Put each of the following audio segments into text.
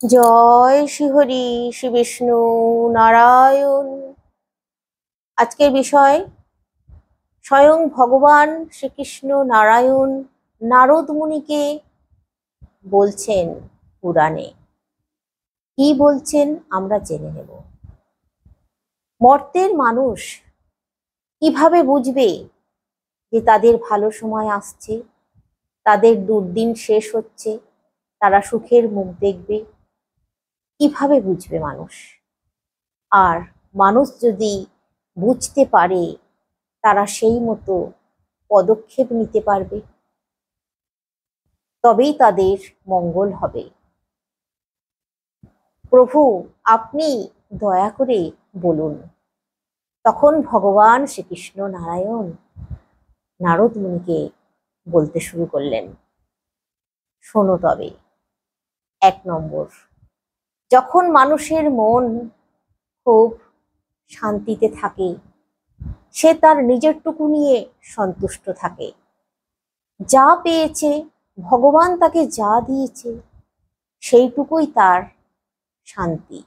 জয় শ্রীহরি শ্রী বিষ্ণু নারায়ণ। আজকের বিষয় স্বয়ং ভগবান শ্রীকৃষ্ণ নারায়ণ নারদ মুনিকে বলছেন পুরাণে। কি বলছেন আমরা জেনে নেব। মর্তের মানুষ কিভাবে বুঝবে যে তাদের ভালো সময় আসছে, তাদের দুর্দিন শেষ হচ্ছে, তারা সুখের মুখ দেখবে? কিভাবে বুঝবে মানুষ? আর মানুষ যদি বুঝতে পারে, তারা সেই মতো পদক্ষেপ নিতে পারবে, তবেই তাদের মঙ্গল হবে। প্রভু, আপনি দয়া করে বলুন। তখন ভগবান শ্রীকৃষ্ণ নারায়ণ নারদ মুনিকে বলতে শুরু করলেন। শোনো তবে। 1 নম্বর, যখন মানুষের মন খুব শান্তিতে থাকে, সে তার নিজেরটুকু নিয়ে সন্তুষ্ট থাকে। যা পেয়েছে, ভগবান তাকে যা দিয়েছে, সেইটুকুই তার শান্তি।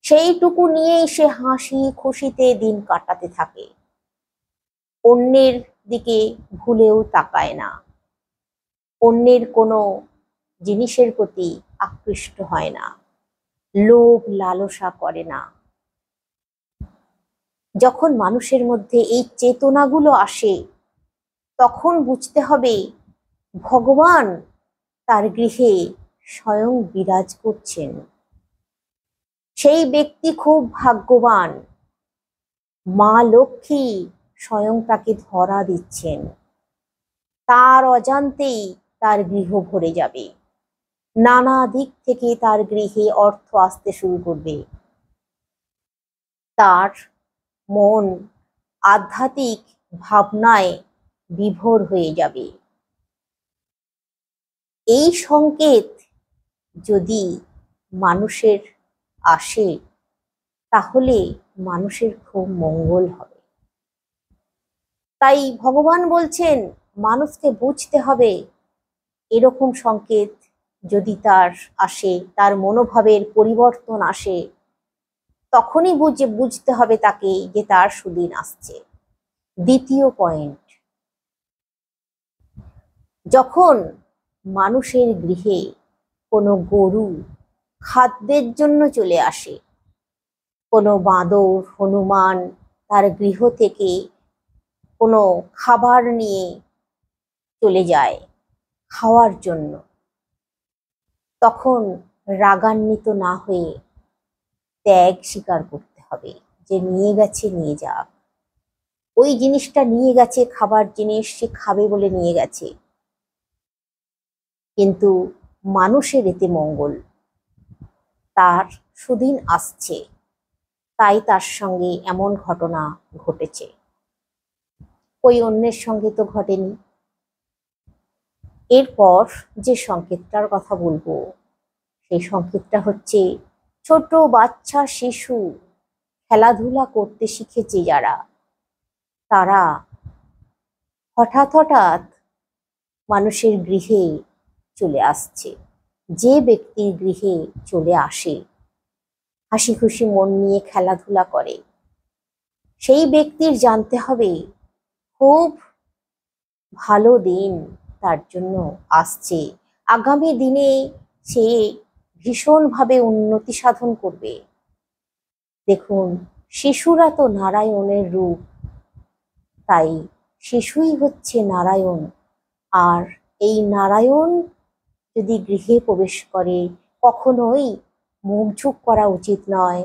সেইটুকু নিয়েই সে হাসি খুশিতে দিন কাটাতে থাকে। অন্যের দিকে ভুলেও তাকায় না, অন্যের কোনো জিনিসের প্রতি আকৃষ্ট হয় না, লোভ লালসা করে না। যখন মানুষের মধ্যে এই চেতনাগুলো আসে, তখন বুঝতে হবে ভগবান তার গৃহে স্বয়ং বিরাজ করছেন। সেই ব্যক্তি খুব ভাগ্যবান। মা লক্ষ্মী স্বয়ং তাকে ধরা দিচ্ছেন। তার অজান্তেই তার গৃহ ভরে যাবে। নানা দিক থেকে তার গৃহে অর্থ আসতে শুরু করবে। তার মন আধ্যাত্মিক ভাবনায় বিভোর হয়ে যাবে। এই সংকেত যদি মানুষের আসে, তাহলে মানুষের খুব মঙ্গল হবে। তাই ভগবান বলছেন মানুষকে বুঝতে হবে, এরকম সংকেত যদি তার আসে, তার মনোভাবের পরিবর্তন আসে, তখনই বুঝতে হবে তাকে যে তার সুদিন আসছে। 2য় পয়েন্ট, যখন মানুষের গৃহে কোনো গরু খাদ্যের জন্য চলে আসে, কোনো বাঁদর হনুমান তার গৃহ থেকে কোনো খাবার নিয়ে চলে যায় খাওয়ার জন্য, তখন রাগান্বিত না হয়ে ত্যাগ স্বীকার করতে হবে যে নিয়ে গেছে, নিয়ে যাক। ওই জিনিসটা নিয়ে গেছে, খাবার জিনিস, সে খাবে বলে নিয়ে গেছে, কিন্তু মানুষের এতে মঙ্গল, তার সুদিন আসছে, তাই তার সঙ্গে এমন ঘটনা ঘটেছে। ওই অন্যের সঙ্গে তো ঘটেনি। এরপর যে সংকেতটার কথা বলবো, সেই সংকেতটা হচ্ছে ছোট বাচ্চা শিশু খেলাধুলা করতে শিখেছে যারা, তারা হঠাৎ হঠাৎ মানুষের গৃহে চলে আসছে। যে ব্যক্তির গৃহে চলে আসে, হাসি খুশি মন নিয়ে খেলাধুলা করে, সেই ব্যক্তির জানতে হবে খুব ভালো দিন তার জন্য আসছে। আগামী দিনে সে ভীষণভাবে উন্নতি সাধন করবে। দেখুন, শিশুরা তো নারায়ণের রূপ, তাই শিশুই হচ্ছে নারায়ণ। আর এই নারায়ণ যদি গৃহে প্রবেশ করে, কখনোই মুখ ঝুঁক করা উচিত নয়,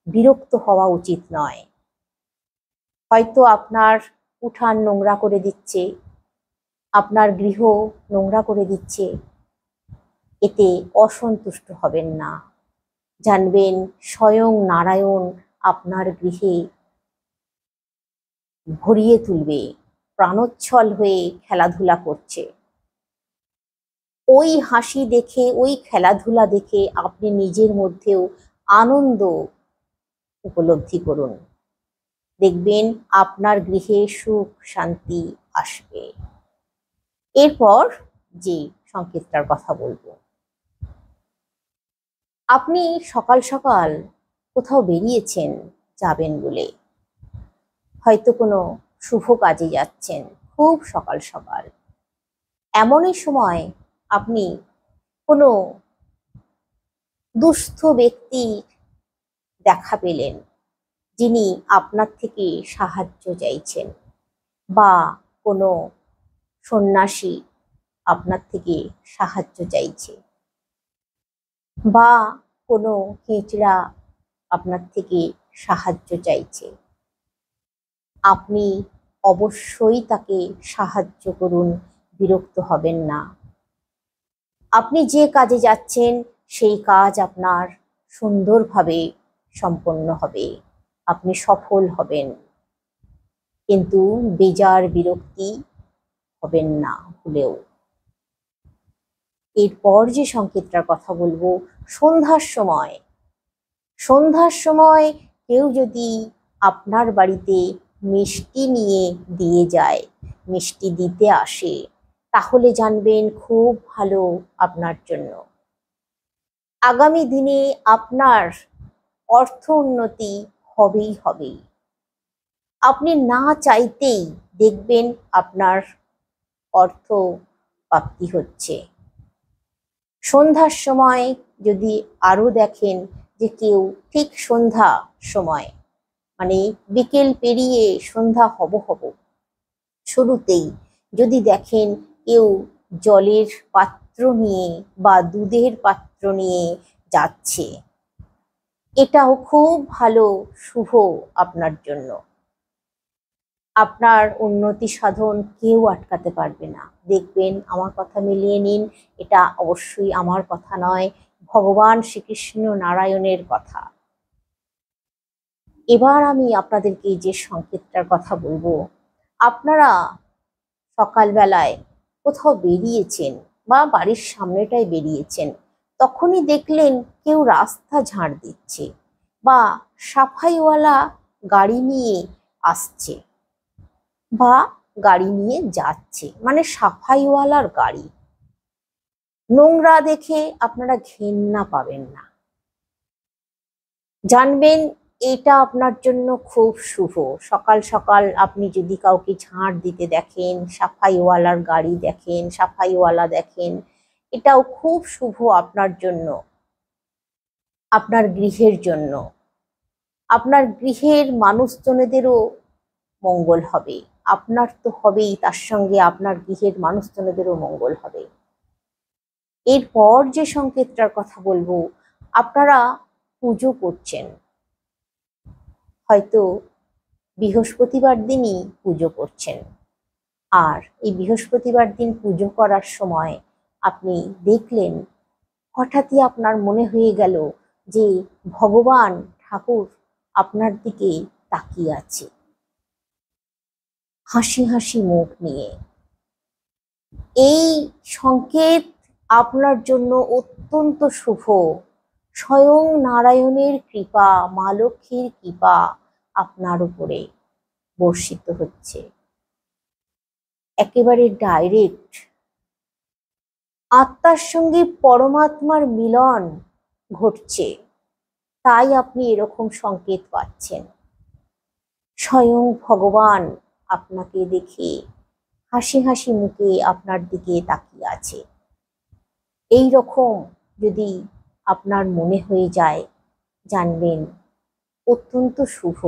বিরক্ত হওয়া উচিত নয়। হয়তো আপনার উঠান নোংরা করে দিচ্ছে, আপনার গৃহ নোংরা করে দিচ্ছে, এতে অসন্তুষ্ট হবেন না। জানবেন স্বয়ং নারায়ণ আপনার গৃহে ভরিয়ে তুলবে, প্রাণোচ্ছল হয়ে খেলাধুলা করছে। ওই হাসি দেখে, ওই খেলাধুলা দেখে আপনি নিজের মধ্যেও আনন্দ উপলব্ধি করুন। দেখবেন আপনার গৃহে সুখ শান্তি আসবে। এরপর যে সংকেতটার কথা বলবো, আপনি সকাল সকাল কোথাও বেরিয়েছেন যাবেন বলে, হয়তো কোনো শুভ কাজে যাচ্ছেন খুব সকাল সকাল। এমনই সময় আপনি কোনো দুস্থ ব্যক্তির দেখা পেলেন, যিনি আপনার থেকে সাহায্য চাইছেন, বা কোনো সন্ন্যাসী আপনার থেকে সাহায্য চাইছে, বা কোনো হিজড়া আপনার থেকে সাহায্য চাইছে। আপনি অবশ্যই তাকে সাহায্য করুন, বিরক্ত হবেন না। আপনি যে কাজে যাচ্ছেন সেই কাজ আপনার সুন্দরভাবে সম্পন্ন হবে, আপনি সফল হবেন, কিন্তু বেজার বিরক্তি হবেন না ভুলেও। এরপর যে সংকেতটার কথা বলবো, সন্ধ্যার সময় কেউ যদি আপনার বাড়িতে মিষ্টি নিয়ে দিয়ে যায়, মিষ্টি দিতে আসে, তাহলে জানবেন খুব ভালো আপনার জন্য। আগামী দিনে আপনার অর্থ উন্নতি হবেই হবে। আপনি না চাইতেই দেখবেন আপনার অর্থ প্রাপ্তি হচ্ছে। সন্ধ্যার সময় যদি আরো দেখেন যে কেউ ঠিক সন্ধ্যা সময়, মানে বিকেল পেরিয়ে সন্ধ্যা হব শুরুতেই যদি দেখেন কেউ জলের পাত্র নিয়ে বা দুধের পাত্র নিয়ে যাচ্ছে, এটাও খুব ভালো শুভ আপনার জন্য। আপনার উন্নতি সাধন কেউ আটকাতে পারবে না। দেখবেন, আমার কথা মিলিয়ে নিন, এটা অবশ্যই আমার কথা নয়, ভগবান শ্রীকৃষ্ণ নারায়ণের কথা। এবার আমি আপনাদেরকে যে সংকেতটার কথা বলবো, আপনারা সকালবেলায় কোথাও বেরিয়েছেন বা বাড়ির সামনেটায় বেরিয়েছেন, তখনই দেখলেন কেউ রাস্তা ঝাড় দিচ্ছে বা সাফাইওয়ালা গাড়ি নিয়ে আসছে বা গাড়ি নিয়ে যাচ্ছে, মানে সাফাইওয়ালার গাড়ি। নোংরা দেখে আপনারা ঘেন্না পাবেন না, জানবেন এটা আপনার জন্য খুব শুভ। সকাল সকাল আপনি যদি কাউকে ঝাড় দিতে দেখেন, সাফাইওয়ালার গাড়ি দেখেন, সাফাইওয়ালা দেখেন, এটাও খুব শুভ আপনার জন্য, আপনার গৃহের জন্য। আপনার গৃহের মানুষজনেদেরও মঙ্গল হবে, আপনার তো হবেই, তার সঙ্গে আপনার গৃহের মানুষজনেদেরও মঙ্গল হবে। এরপর যে সংকেতটার কথা বলবো, আপনারা পুজো করছেন, হয়তো বৃহস্পতিবার দিনই পুজো করছেন, আর এই বৃহস্পতিবার দিন পুজো করার সময় আপনি দেখলেন হঠাৎই আপনার মনে হয়ে গেল যে ভগবান ঠাকুর আপনার দিকে তাকিয়ে আছে হাসি হাসি মুখ নিয়ে। এই সংকেত আপনার জন্য অত্যন্ত শুভ। স্বয়ং নারায়ণের কৃপা, মা লক্ষ্মীর কৃপা আপনার উপরে বর্ষিত হচ্ছে, একেবারে ডাইরেক্ট। আত্মার সঙ্গে পরমাত্মার মিলন ঘটছে, তাই আপনি এরকম সংকেত পাচ্ছেন। স্বয়ং ভগবান আপনাকে দেখে হাসি হাসি মুখে আপনার দিকে তাকিয়ে আছে। এই রকম যদি আপনার মনে হয়ে যায়, জানবেন অত্যন্ত শুভ।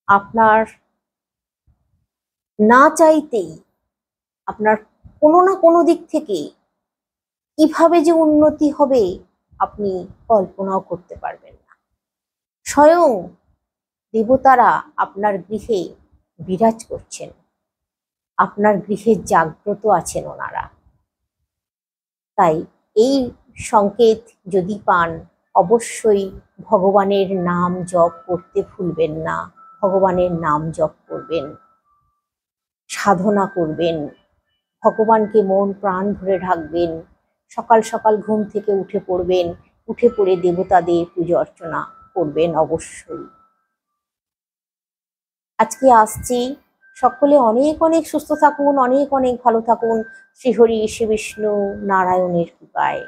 আপনার না চাইতেই আপনার কোনো না কোনো দিক থেকে কিভাবে যে উন্নতি হবে আপনি কল্পনাও করতে পারবেন না। স্বয়ং দেবতারা আপনার গৃহে বিরাজ করছেন, আপনার গৃহে জাগ্রত আছেন ওনারা। তাই এই সংকেত যদি পান, অবশ্যই ভগবানের নাম জপ করতে ভুলবেন না। ভগবানের নাম জপ করবেন, সাধনা করবেন, ভগবানকে মন প্রাণ ভরে ডাকবেন। সকাল সকাল ঘুম থেকে উঠে পড়বেন, উঠে পড়ে দেবতাদের পুজো অর্চনা করবেন অবশ্যই। আজকে আসছি, সকলে অনেক অনেক সুস্থ থাকুন, অনেক অনেক ভালো থাকুন, শ্রীহরি শ্রী বিষ্ণু নারায়ণের কৃপায়।